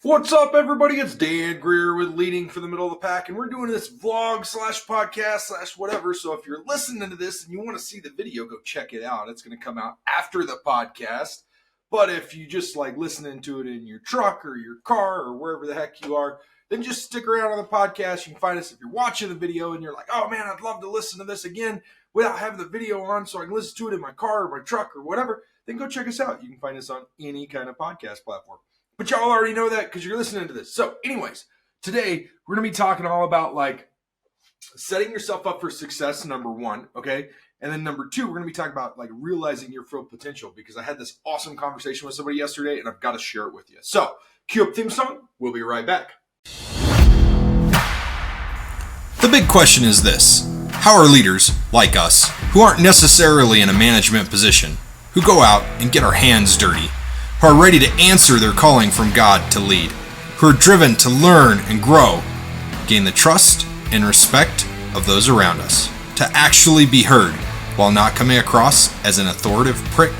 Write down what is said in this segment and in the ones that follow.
What's up, everybody? It's Dan Greer with Leading for the Middle of the Pack, and we're doing this vlog slash podcast slash whatever. So if you're listening to this and you want to see the video, go check it out. It's going to come out after the podcast. But if you just like listening to it in your truck or your car or wherever the heck you are, then just stick around on the podcast. You can find us if you're watching the video and you're like, oh man, I'd love to listen to this again without having the video on so I can listen to it in my car or my truck or whatever. Then go check us out. You can find us on any kind of podcast platform. But y'all already know that because you're listening to this. So anyways, today we're going to be talking all about like setting yourself up for success, number one, okay? And then number two, we're going to be talking about like realizing your full potential because I had this awesome conversation with somebody yesterday and I've got to share it with you. So cue up theme song. We'll be right back. The big question is this: how are leaders like us, who aren't necessarily in a management position, who go out and get our hands dirty, who are ready to answer their calling from God to lead, who are driven to learn and grow, gain the trust and respect of those around us, to actually be heard while not coming across as an authoritative prick?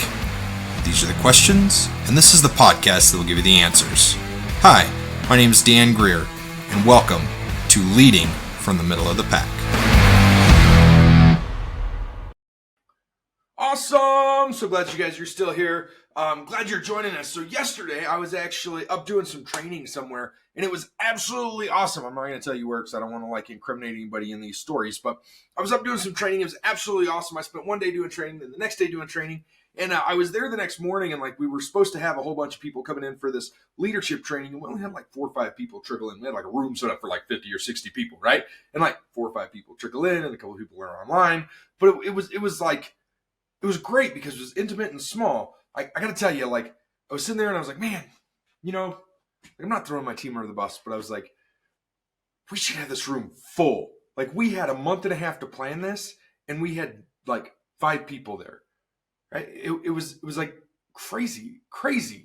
These are the questions, and this is the podcast that will give you the answers. Hi, my name is Dan Greer, and welcome to Leading from the Middle of the Pack. Awesome! So glad you guys are still here. Glad you're joining us. So yesterday I was actually up doing some training somewhere and it was absolutely awesome. I'm not going to tell you where because I don't want to like incriminate anybody in these stories, but I was up doing some training. It was absolutely awesome. I spent one day doing training and the next day doing training. And I was there the next morning and like we were supposed to have a whole bunch of people coming in for this leadership training. And we only had like 4 or 5 people trickle in. We had like a room set up for like 50 or 60 people, right? And like 4 or 5 people trickle in and a couple of people were online. But it was great because it was intimate and small. I got to tell you, like, I was sitting there and I was like, man, you know, I'm not throwing my team under the bus, but I was like, we should have this room full. Like, we had a month and a half to plan this, and we had like 5 people there. Right? It was like crazy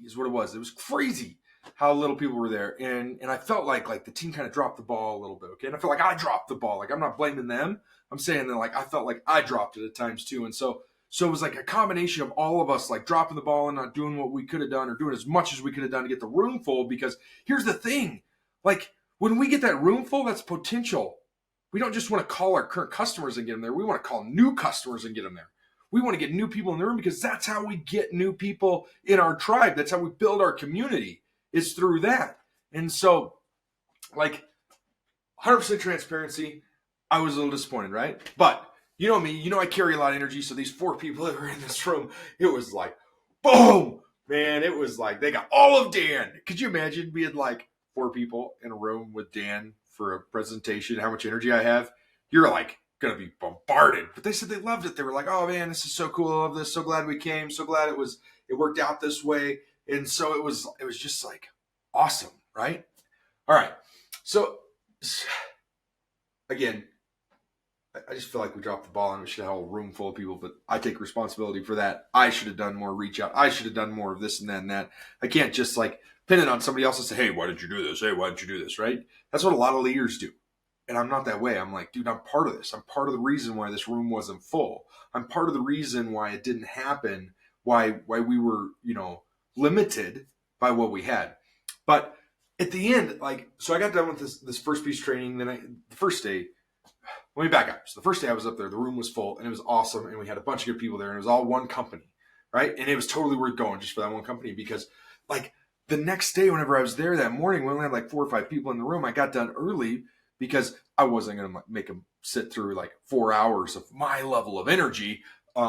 is what it was. It was crazy how little people were there, and I felt like the team kind of dropped the ball a little bit. Okay, and I felt like I dropped the ball. Like, I'm not blaming them. I'm saying that like I felt like I dropped it at times too, and so it was like a combination of all of us like dropping the ball and not doing what we could have done or doing as much as we could have done to get the room full. Because here's the thing, like when we get that room full, that's potential. We don't just want to call our current customers and get them there. We want to call new customers and get them there. We want to get new people in the room because that's how we get new people in our tribe. That's how we build our community, is through that. And so like 100% transparency, I was a little disappointed, right? But you know me, you know I carry a lot of energy, so these 4 people that were in this room, it was like, boom! Man, it was like, they got all of Dan. Could you imagine being like 4 people in a room with Dan for a presentation, how much energy I have? You're like going to be bombarded. But they said they loved it. They were like, oh man, this is so cool. I love this. So glad we came. So glad it worked out this way. And so it was just like awesome, right? All right. So again, I just feel like we dropped the ball and we should have a whole room full of people, but I take responsibility for that. I should have done more reach out. I should have done more of this and that and that. I can't just like pin it on somebody else and say, hey, why did you do this? Hey, why didn't you do this? Right? That's what a lot of leaders do. And I'm not that way. I'm like, dude, I'm part of this. I'm part of the reason why this room wasn't full. I'm part of the reason why it didn't happen, why we were, limited by what we had. But at the end, like, so I got done with this first piece of training. Then the first day, let me back up. So the first day I was up there, the room was full and it was awesome. And we had a bunch of good people there and it was all one company, right? And it was totally worth going just for that one company because like the next day, whenever I was there that morning, we only had like 4 or 5 people in the room. I got done early because I wasn't going to make them sit through like 4 hours of my level of energy. They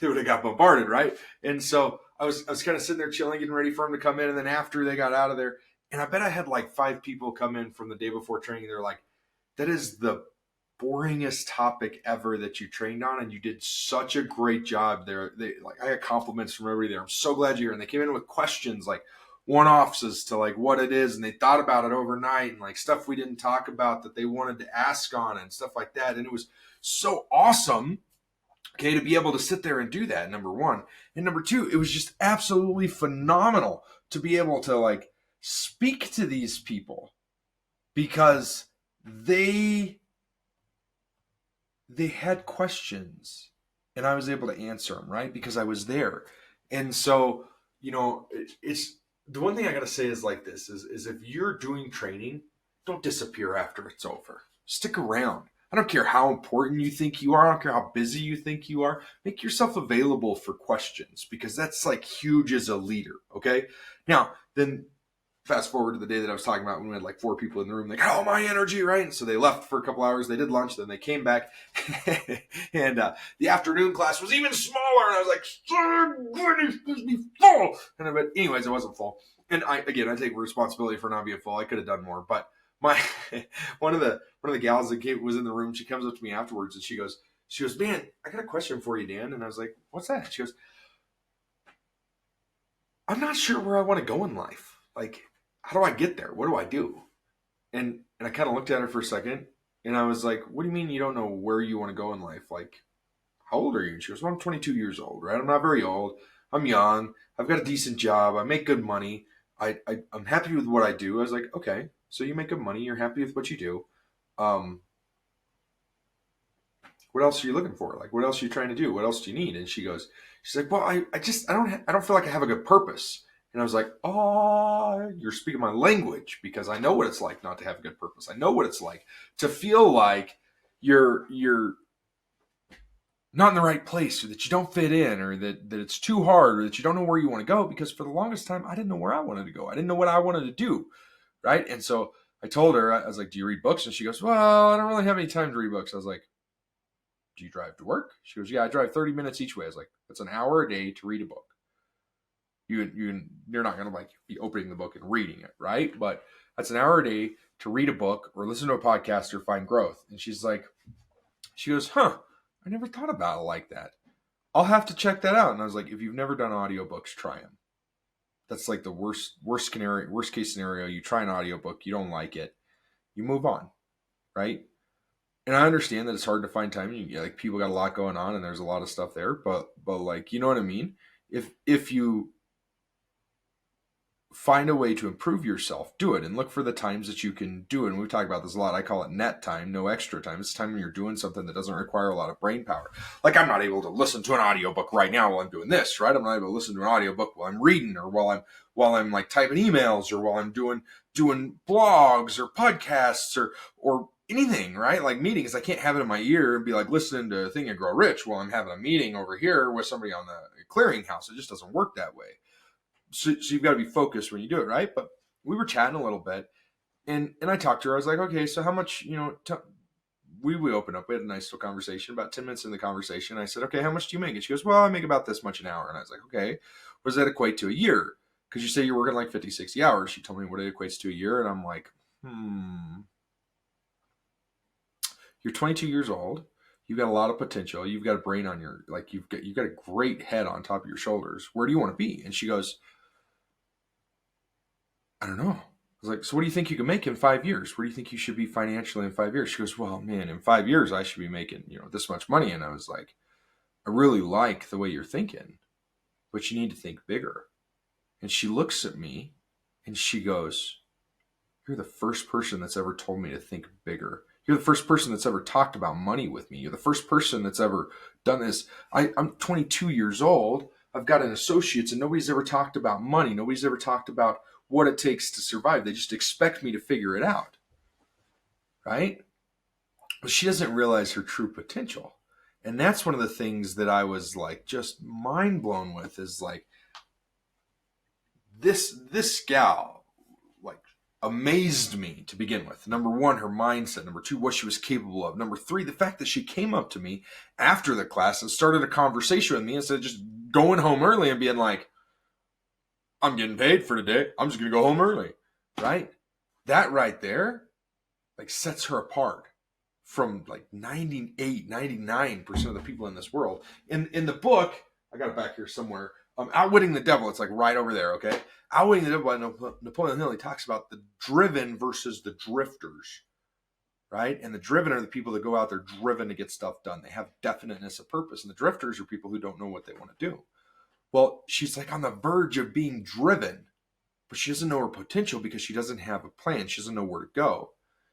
would have got bombarded, right? And so I was kind of sitting there chilling, getting ready for them to come in. And then after they got out of there, and I bet I had like 5 people come in from the day before training. They're like, that is the boringest topic ever that you trained on, and you did such a great job there. I got compliments from everybody there. I'm so glad you're here. And they came in with questions like one-offs as to like what it is, and they thought about it overnight and like stuff we didn't talk about that they wanted to ask on and stuff like that. And it was so awesome, okay, to be able to sit there and do that, number one. And number two, it was just absolutely phenomenal to be able to like speak to these people because they had questions and I was able to answer them, right? Because I was there. And so, it's the one thing I gotta say is like this is if you're doing training, don't disappear after it's over. Stick around. I don't care how important you think you are. I don't care how busy you think you are. Make yourself available for questions because that's like huge as a leader. Okay. Now, then fast forward to the day that I was talking about when we had like 4 people in the room, like, oh, my energy, right? And so they left for a couple hours. They did lunch. Then they came back. And the afternoon class was even smaller. And I was like, it's supposed to be full. But anyways, it wasn't full. And I take responsibility for not being full. I could have done more. But my one of the gals that was in the room, she comes up to me afterwards and she goes, man, I got a question for you, Dan. And I was like, what's that? She goes, I'm not sure where I want to go in life. Like, how do I get there? What do I do? And I kind of looked at her for a second and I was like, what do you mean you don't know where you want to go in life? Like, how old are you? And she goes, well, I'm 22 years old, right? I'm not very old. I'm young. I've got a decent job. I make good money. I'm happy with what I do. I was like, okay, so you make good money. You're happy with what you do. What else are you looking for? Like, what else are you trying to do? What else do you need? And she's like, well, I don't feel like I have a good purpose. And I was like, oh, you're speaking my language because I know what it's like not to have a good purpose. I know what it's like to feel like you're not in the right place or that you don't fit in or that it's too hard or that you don't know where you want to go because for the longest time, I didn't know where I wanted to go. I didn't know what I wanted to do, right? And so I told her, I was like, do you read books? And she goes, well, I don't really have any time to read books. I was like, do you drive to work? She goes, yeah, I drive 30 minutes each way. I was like, that's an hour a day to read a book. You're not going to like be opening the book and reading it, right? But that's an hour a day to read a book or listen to a podcast or find growth. And she goes, I never thought about it like that. I'll have to check that out. And I was like, if you've never done audiobooks, try them. That's like the worst case scenario. You try an audiobook, you don't like it, you move on, right? And I understand that it's hard to find time. Like people got a lot going on, and there's a lot of stuff there. But like, you know what I mean? If you find a way to improve yourself, do it and look for the times that you can do it. And we've talked about this a lot. I call it net time, no extra time. It's time when you're doing something that doesn't require a lot of brain power. Like I'm not able to listen to an audiobook right now while I'm doing this, right? I'm not able to listen to an audiobook while I'm reading or while I'm like typing emails or while I'm doing blogs or podcasts or anything, right? Like meetings. I can't have it in my ear and be like listening to Think and Grow Rich while I'm having a meeting over here with somebody on the clearinghouse. It just doesn't work that way. So you've got to be focused when you do it, right? But we were chatting a little bit, and I talked to her. I was like, okay, so how much, we opened up. We had a nice little conversation. About 10 minutes in the conversation, I said, okay, how much do you make? And she goes, well, I make about this much an hour. And I was like, okay, what does that equate to a year? Because you say you're working like 50, 60 hours. She told me what it equates to a year. And I'm like, you're 22 years old. You've got a lot of potential. You've got a brain on you've got a great head on top of your shoulders. Where do you want to be? And she goes, I don't know. I was like, so what do you think you can make in 5 years? Where do you think you should be financially in 5 years? She goes, well, man, in 5 years, I should be making, this much money. And I was like, I really like the way you're thinking, but you need to think bigger. And she looks at me and she goes, you're the first person that's ever told me to think bigger. You're the first person that's ever talked about money with me. You're the first person that's ever done this. I'm 22 years old. I've got an associate's and nobody's ever talked about money. Nobody's ever talked about what it takes to survive. They just expect me to figure it out, right? But she doesn't realize her true potential. And that's one of the things that I was like just mind blown with is like this gal like amazed me to begin with. Number one, her mindset. Number two, what she was capable of. Number three, the fact that she came up to me after the class and started a conversation with me instead of just going home early and being like, I'm getting paid for today. I'm just going to go home early, right? That right there, like sets her apart from like 98, 99% of the people in this world. In the book, I got it back here somewhere, Outwitting the Devil. It's like right over there, okay? Outwitting the Devil by Napoleon Hill. He talks about the driven versus the drifters, right? And the driven are the people that go out there driven to get stuff done. They have definiteness of purpose. And the drifters are people who don't know what they want to do. Well, she's like on the verge of being driven, but she doesn't know her potential because she doesn't have a plan. She doesn't know where to go.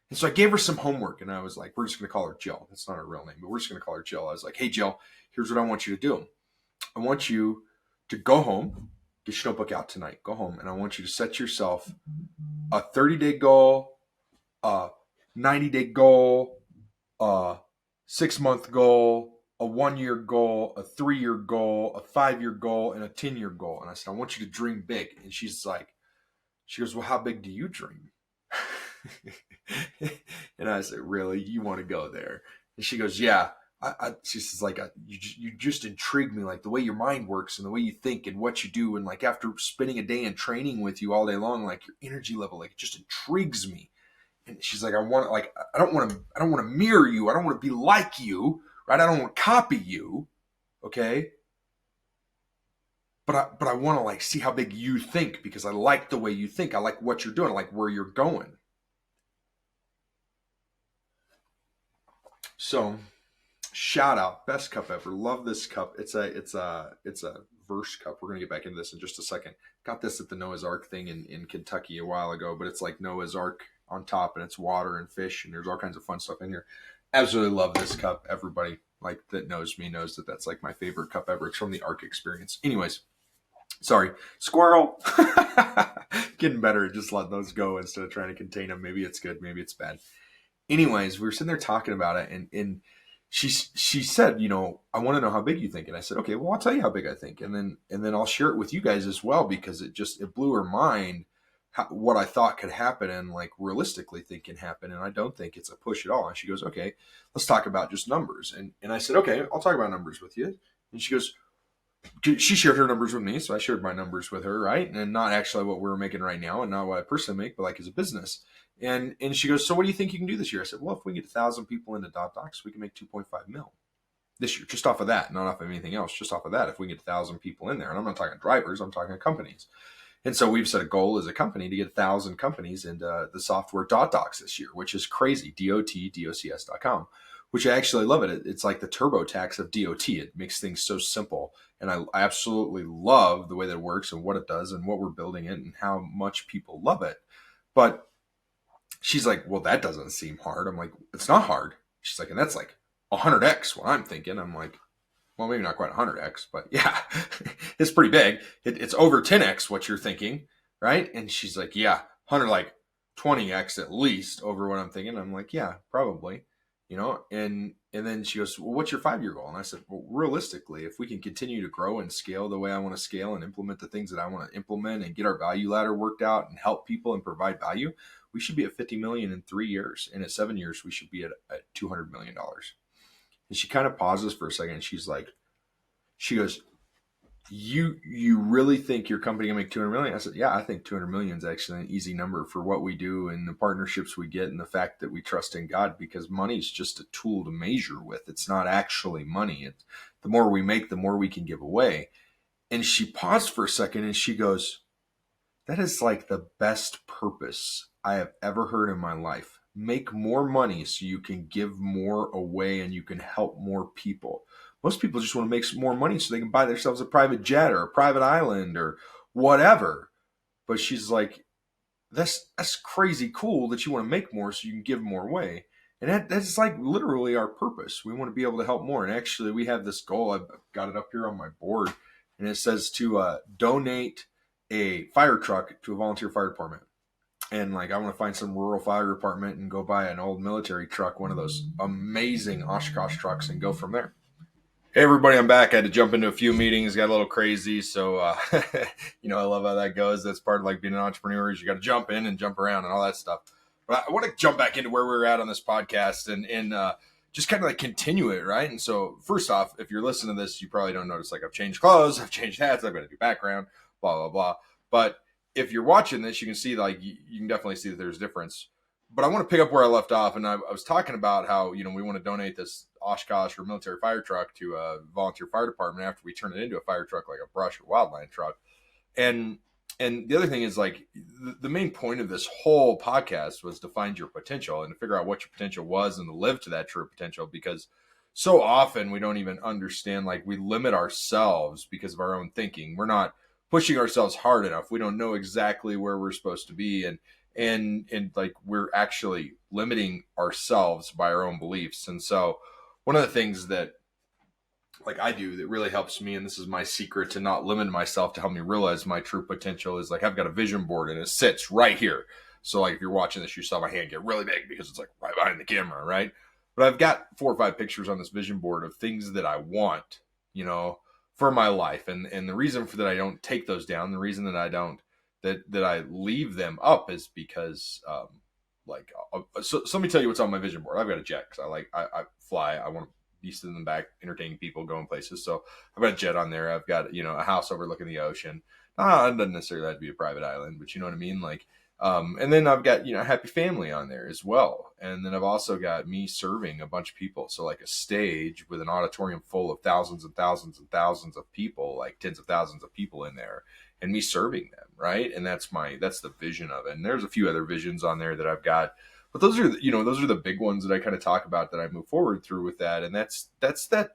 And so I gave her some homework and I was like, we're just going to call her Jill. That's not her real name, but we're just going to call her Jill. I was like, hey, Jill, here's what I want you to do. I want you to go home get your notebook out tonight. Go home, and I want you to set yourself a 30-day goal, a 90-day goal, a 6-month goal, a 1-year goal, a 3-year goal, a 5-year goal, and a 10-year goal. And I said, I want you to dream big. And she goes, well, how big do you dream? And I said, really? You want to go there? And she goes, yeah. She says, like, you just intrigue me, like the way your mind works and the way you think and what you do. And like, after spending a day in training with you all day long, like your energy level, like it just intrigues me. And she's like, I don't want to mirror you. I don't want to be like you, right? I don't want to copy you. Okay. But I want to like see how big you think, because I like the way you think. I like what you're doing. I like where you're going. So shout out, best cup ever. Love this cup. It's a verse cup. We're gonna get back into this in just a second. Got this at the Noah's Ark thing in Kentucky a while ago, but it's like Noah's Ark on top, and it's water and fish, and there's all kinds of fun stuff in here. Absolutely love this cup. Everybody like that knows me knows that that's like my favorite cup ever. It's from the Ark experience. Anyways, sorry, squirrel. Getting better at just letting those go instead of trying to contain them. Maybe it's good, maybe it's bad. Anyways, we were sitting there talking about it, and she said, I want to know how big you think. And I said, okay, well, I'll tell you how big I think, and then I'll share it with you guys as well, because it blew her mind what I thought could happen, and like realistically think can happen. And I don't think it's a push at all. And she goes, okay, let's talk about just numbers. And I said, okay, I'll talk about numbers with you. And she goes, she shared her numbers with me, so I shared my numbers with her, right? And not actually what we're making right now, and not what I personally make, but like as a business. And she goes, so what do you think you can do this year? I said, well, if we get 1,000 people into Docs, we can make 2.5 mil this year, just off of that, not off of anything else, just off of that. If we get 1,000 people in there, and I'm not talking drivers, I'm talking companies. And so we've set a goal as a company to get 1,000 companies into the software Docs this year, which is crazy. DOTDOCS.com, which I actually love it. It's like the TurboTax of DOT. It makes things so simple. And I absolutely love the way that it works and what it does and what we're building it and how much people love it. But she's like, well, that doesn't seem hard. I'm like, it's not hard. She's like, and that's like 100x what I'm thinking. I'm like, well, maybe not quite 100x, but yeah, it's pretty big. It's over 10x what you're thinking, right? And she's like, yeah, 100, like 20x at least over what I'm thinking. I'm like, yeah, probably, and then she goes, well, what's your 5-year goal? And I said, well, realistically, if we can continue to grow and scale the way I want to scale and implement the things that I want to implement and get our value ladder worked out and help people and provide value, we should be at 50 million in 3 years. And at 7 years, we should be at $200 million. And she kind of pauses for a second. And she goes, you really think your company can make 200 million? I said, yeah, I think 200 million is actually an easy number for what we do and the partnerships we get and the fact that we trust in God, because money is just a tool to measure with. It's not actually money. The more we make, the more we can give away. And she paused for a second and she goes, that is like the best purpose I have ever heard in my life. Make more money so you can give more away and you can help more people. Most people just want to make some more money so they can buy themselves a private jet or a private island or whatever. But she's like, that's crazy cool that you want to make more so you can give more away. And that's like literally our purpose. We want to be able to help more. And actually, we have this goal. I've got it up here on my board. And it says to donate a fire truck to a volunteer fire department. And like, I want to find some rural fire department and go buy an old military truck, one of those amazing Oshkosh trucks, and go from there. Hey everybody, I'm back. I had to jump into a few meetings, got a little crazy. So, I love how that goes. That's part of like being an entrepreneur is you got to jump in and jump around and all that stuff. But I want to jump back into where we were at on this podcast and just kind of like continue it, right? And so first off, if you're listening to this, you probably don't notice like I've changed clothes, I've changed hats, I've got a new background, blah, blah, blah. But if you're watching this, you can see like you can definitely see that there's a difference. But I want to pick up where I left off, and I was talking about how we want to donate this Oshkosh or military fire truck to a volunteer fire department after we turn it into a fire truck like a brush or wildland truck. And the other thing is like the main point of this whole podcast was to find your potential and to figure out what your potential was and to live to that true potential, because so often we don't even understand, like we limit ourselves because of our own thinking. We're not pushing ourselves hard enough. We don't know exactly where we're supposed to be. And like we're actually limiting ourselves by our own beliefs. And so one of the things that like I do that really helps me, and this is my secret to not limit myself to help me realize my true potential, is like I've got a vision board and it sits right here. So like if you're watching this, you saw my hand get really big because it's like right behind the camera, right? But I've got 4 or 5 pictures on this vision board of things that I want, for my life. And the reason for that I don't take those down, the reason that I don't that I leave them up is because so let me tell you what's on my vision board. I've got a jet because I fly. I want to be sitting in the back, entertaining people, going places. So I've got a jet on there. I've got a house overlooking the ocean. It doesn't necessarily have to be a private island, but you know what I mean. And then I've got a happy family on there as well. And then I've also got me serving a bunch of people. So like a stage with an auditorium full of thousands and thousands and thousands of people, like tens of thousands of people in there, and me serving them, right? And that's the vision of it. And there's a few other visions on there that I've got. But those are the big ones that I kind of talk about that I move forward through with that. And that's that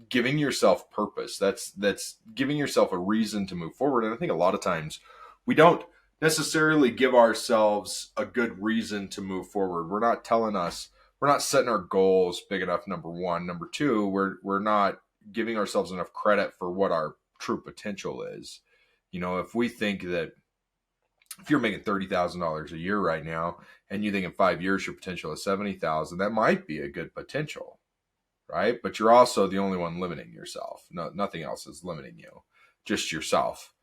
giving yourself purpose. That's giving yourself a reason to move forward. And I think a lot of times we don't necessarily give ourselves a good reason to move forward. We're not setting our goals big enough, number one. Number two, we're not giving ourselves enough credit for what our true potential is. If we think that if you're making $30,000 a year right now, and you think in 5 years your potential is 70,000, that might be a good potential, right? But you're also the only one limiting yourself. No, nothing else is limiting you, just yourself,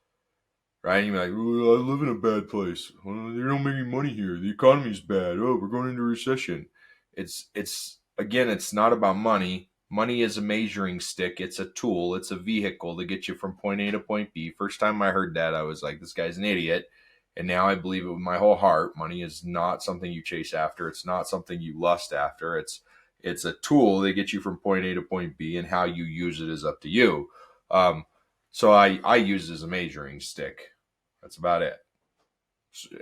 right? And you're like, "Ooh, I live in a bad place. Well, they don't make any money here. The economy's bad. Oh, we're going into a recession." It's again, it's not about money. Money is a measuring stick. It's a tool. It's a vehicle to get you from point A to point B. First time I heard that, I was like, this guy's an idiot. And now I believe it with my whole heart. Money is not something you chase after. It's not something you lust after. It's a tool that gets you from point A to point B, and how you use it is up to you. So I use it as a measuring stick. That's about it.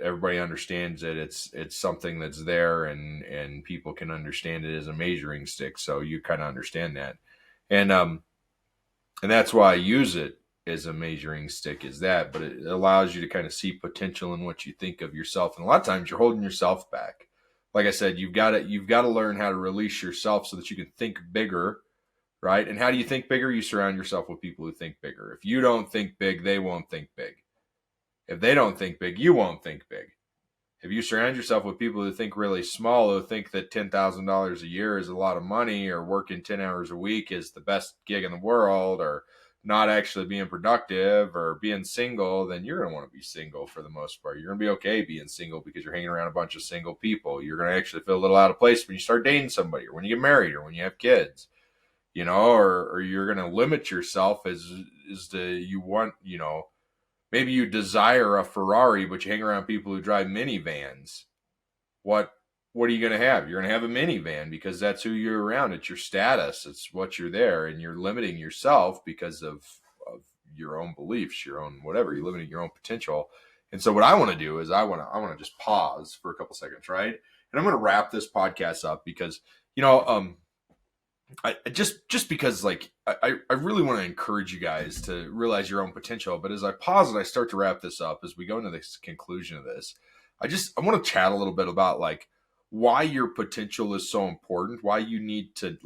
Everybody understands it. It's something that's there, and people can understand it as a measuring stick. So you kind of understand that, and that's why I use it as a measuring stick, is that. But it allows you to kind of see potential in what you think of yourself, and a lot of times you're holding yourself back. Like I said, you've got to learn how to release yourself so that you can think bigger, right? And how do you think bigger? You surround yourself with people who think bigger. If you don't think big, they won't think big. If they don't think big, you won't think big. If you surround yourself with people who think really small, who think that $10,000 a year is a lot of money, or working 10 hours a week is the best gig in the world, or not actually being productive, or being single, then you're going to want to be single for the most part. You're going to be okay being single because you're hanging around a bunch of single people. You're going to actually feel a little out of place when you start dating somebody, or when you get married, or when you have kids, or you're going to limit yourself as to you want, maybe you desire a Ferrari, but you hang around people who drive minivans. What are you going to have? You're going to have a minivan because that's who you're around. It's your status. It's what you're there, and you're limiting yourself because of your own beliefs, your own whatever. You're limiting your own potential. And so what I want to do is I want to just pause for a couple seconds, right? And I'm going to wrap this podcast up because I just because I really want to encourage you guys to realize your own potential. But as I pause and I start to wrap this up, as we go into the conclusion of this, I want to chat a little bit about why your potential is so important, why you need to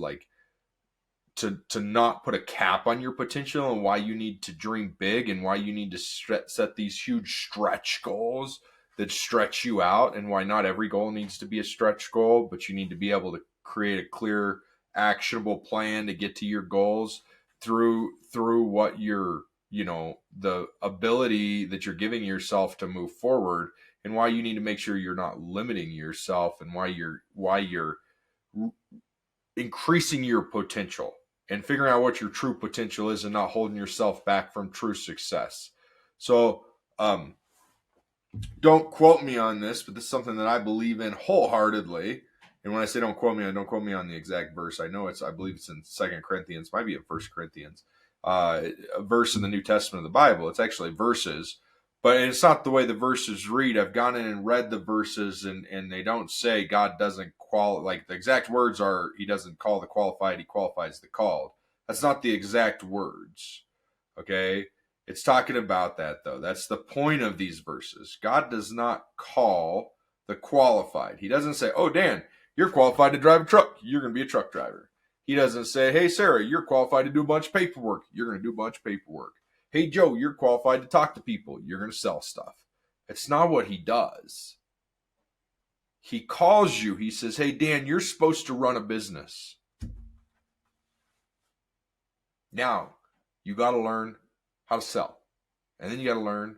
to not put a cap on your potential, and why you need to dream big, and why you need to set these huge stretch goals that stretch you out, and why not every goal needs to be a stretch goal, but you need to be able to create a clear, actionable plan to get to your goals through what you're, the ability that you're giving yourself to move forward, and why you need to make sure you're not limiting yourself, and why you're increasing your potential and figuring out what your true potential is, and not holding yourself back from true success. So, don't quote me on this, but this is something that I believe in wholeheartedly. And when I say don't quote me on the exact verse. I believe it's in 2 Corinthians, might be in 1 Corinthians, a verse in the New Testament of the Bible. It's actually verses, but it's not the way the verses read. I've gone in and read the verses, and they don't say God doesn't the exact words are, he doesn't call the qualified, he qualifies the called. That's not the exact words. Okay. It's talking about that though. That's the point of these verses. God does not call the qualified. He doesn't say, "Oh, Dan, you're qualified to drive a truck. You're going to be a truck driver." He doesn't say, hey, Sarah, you're qualified to do a bunch of paperwork. You're going to do a bunch of paperwork. Hey, Joe, you're qualified to talk to people. You're going to sell stuff. It's not what he does. He calls you. He says, hey, Dan, you're supposed to run a business. Now, you got to learn how to sell. And then you got to learn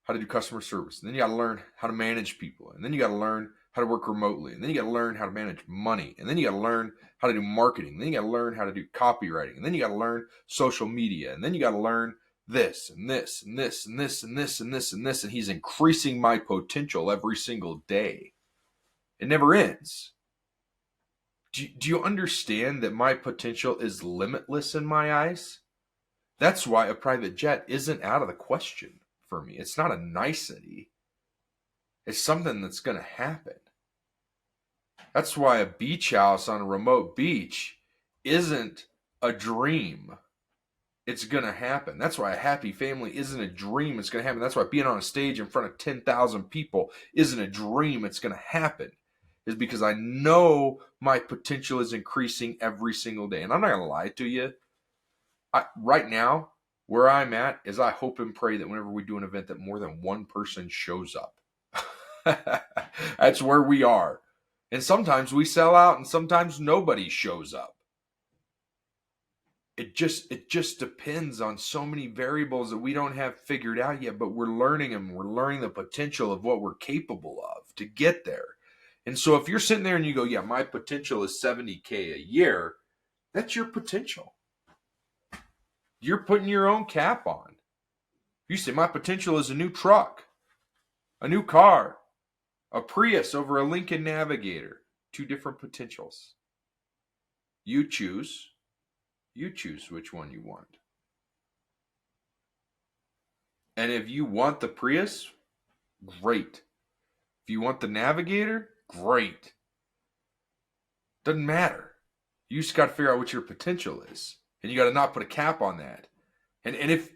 how to do customer service. And then you got to learn how to manage people. And then you got to learn how to work remotely. And then you got to learn how to manage money. And then you got to learn how to do marketing. And then you got to learn how to do copywriting. And then you got to learn social media. And then you got to learn this and this and this and this and this and this and this. And he's increasing my potential every single day. It never ends. Do you understand that my potential is limitless in my eyes? That's why a private jet isn't out of the question for me. It's not a nicety. It's something that's going to happen. That's why a beach house on a remote beach isn't a dream. It's going to happen. That's why a happy family isn't a dream. It's going to happen. That's why being on a stage in front of 10,000 people isn't a dream. It's going to happen. Is because I know my potential is increasing every single day. And I'm not going to lie to you. Right now, where I'm at is I hope and pray that whenever we do an event that more than one person shows up. That's where we are. And sometimes we sell out and sometimes nobody shows up. It just depends on so many variables that we don't have figured out yet, but we're learning them. We're learning the potential of what we're capable of to get there. And so if you're sitting there and you go, yeah, my potential is $70K a year, that's your potential. You're putting your own cap on. You say, my potential is a new truck, a new car, a Prius over a Lincoln Navigator. Two different potentials. You choose which one you want. And if you want the Prius, great. If you want the Navigator, great. Doesn't matter. You just got to figure out what your potential is. And you got to not put a cap on that. And if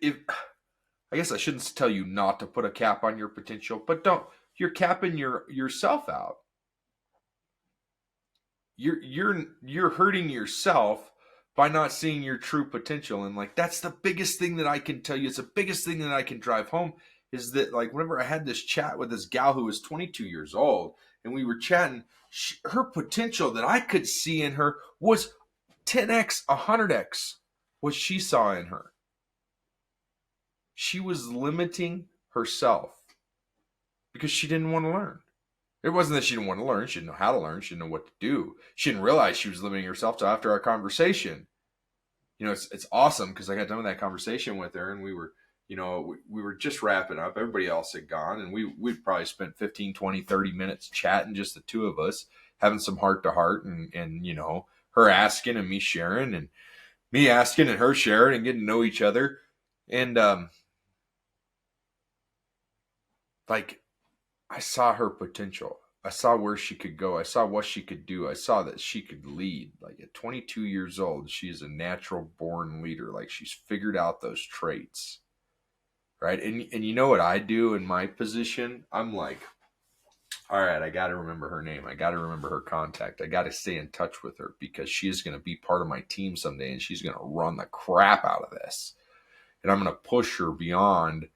I guess I shouldn't tell you not to put a cap on your potential, but you're capping yourself out. You're hurting yourself by not seeing your true potential. And like, that's the biggest thing that I can tell you. It's the biggest thing that I can drive home is that, like, whenever I had this chat with this gal who was 22 years old and we were chatting, her potential that I could see in her was 10x, 100x what she saw in her. She was limiting herself because she didn't want to learn. It wasn't that she didn't want to learn. She didn't know how to learn. She didn't know what to do. She didn't realize she was limiting herself till after our conversation. You know, it's awesome because I got done with that conversation with her and we were just wrapping up. Everybody else had gone and we'd probably spent 15, 20, 30 minutes chatting, just the two of us, having some heart to heart and you know, her asking and me sharing and me asking and her sharing and getting to know each other. And like, I saw her potential. I saw where she could go. I saw what she could do. I saw that she could lead. Like at 22 years old, she is a natural born leader. Like she's figured out those traits. Right. And you know what I do in my position? I'm like, all right, I got to remember her name. I got to remember her contact. I got to stay in touch with her because she is going to be part of my team someday and she's going to run the crap out of this. And I'm going to push her beyond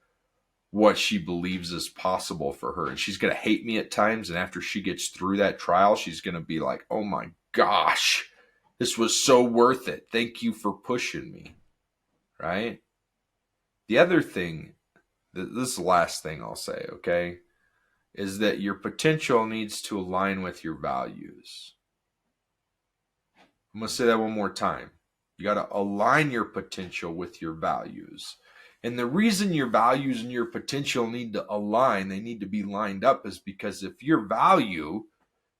what she believes is possible for her. And she's going to hate me at times. And after she gets through that trial, she's going to be like, oh my gosh, this was so worth it. Thank you for pushing me. Right? The other thing, this is the last thing I'll say, okay, is that your potential needs to align with your values. I'm going to say that one more time. You got to align your potential with your values. And the reason your values and your potential need to align, they need to be lined up, is because if your value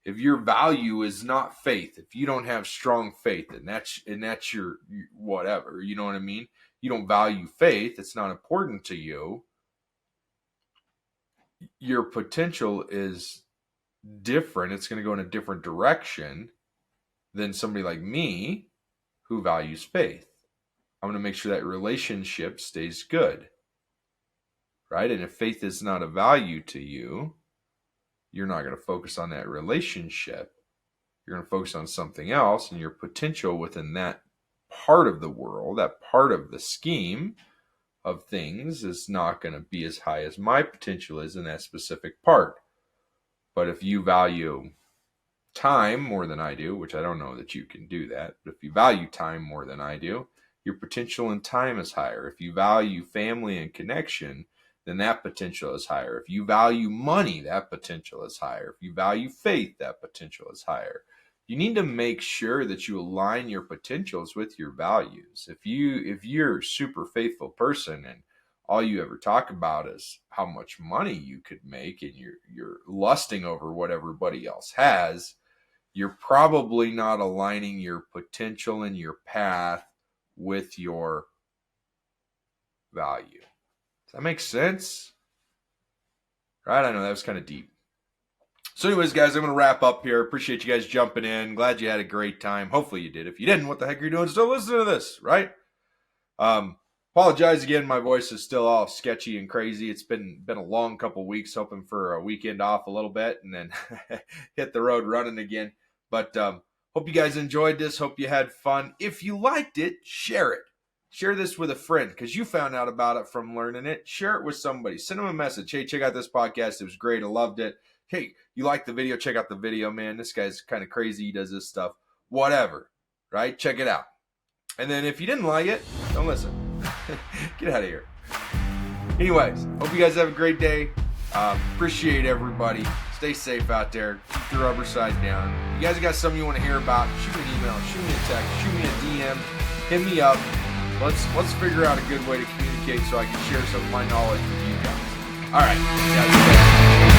is not faith, if you don't have strong faith, and that's your whatever, you know what I mean? You don't value faith, it's not important to you. Your potential is different. It's going to go in a different direction than somebody like me who values faith. I'm going to make sure that relationship stays good, right? And if faith is not a value to you, you're not going to focus on that relationship. You're going to focus on something else, and your potential within that part of the world, that part of the scheme of things, is not going to be as high as my potential is in that specific part. But if you value time more than I do, which I don't know that you can do that, but if you value time more than I do, your potential in time is higher. If you value family and connection, then that potential is higher. If you value money, that potential is higher. If you value faith, that potential is higher. You need to make sure that you align your potentials with your values. If you're a super faithful person and all you ever talk about is how much money you could make, and you're lusting over what everybody else has, you're probably not aligning your potential and your path with your value. Does that make sense? Right? I know that was kind of deep. So anyways, guys, I'm going to wrap up here. Appreciate you guys jumping in. Glad you had a great time. Hopefully you did. If you didn't, what the heck are you doing still listening to this, right? Apologize again. My voice is still all sketchy and crazy. It's been a long couple weeks, hoping for a weekend off a little bit and then hit the road running again. But hope you guys enjoyed this. Hope you had fun. If you liked it, share it. Share this with a friend because you found out about it from learning it. Share it with somebody. Send them a message. Hey, check out this podcast. It was great. I loved it. Hey, you like the video? Check out the video, man. This guy's kind of crazy. He does this stuff. Whatever, right? Check it out. And then if you didn't like it, don't listen. Get out of here. Anyways, hope you guys have a great day. Appreciate everybody. Stay safe out there. Keep the rubber side down. You guys got something you want to hear about, shoot me an email, shoot me a text, shoot me a DM, hit me up. Let's figure out a good way to communicate so I can share some of my knowledge with you guys. All right.